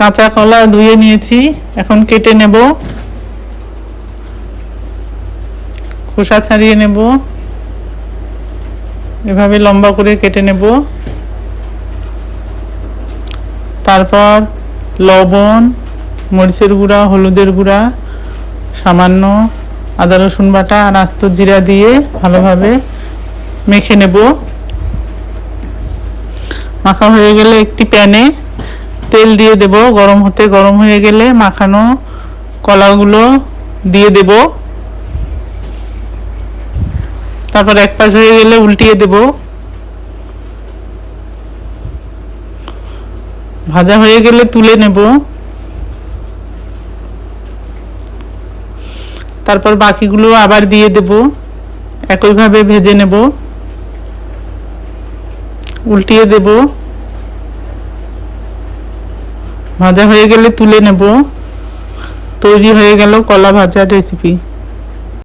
কাঁচা কলা ধুয়ে নিয়েছি, এখন কেটে নেব, খোসা ছাড়িয়ে নেব, এভাবে লম্বা করে কেটে নেব। তারপর লবণ, মরিচের গুঁড়া, হলুদের গুঁড়া, সামান্য আদা রসুন বাটা আর আস্ত জিরা দিয়ে ভালোভাবে মেখে নেব। মাখা হয়ে গেলে একটি প্যানে তেল দিয়ে দেব, গরম হয়ে গেলে মাখানো কলাগুলো দিয়ে দেব। তারপর এক পাশ হয়ে গেলে উল্টিয়ে দেব। ভাজা হয়ে গেলে তুলে নেব। তারপর বাকিগুলো আবার দিয়ে দেব, একইভাবে ভেজে নেব, উল্টিয়ে দেব। ভাজা হয়ে গেলে তুলে নেব। তৈরি হয়ে গেল কলা ভাজার রেসিপি।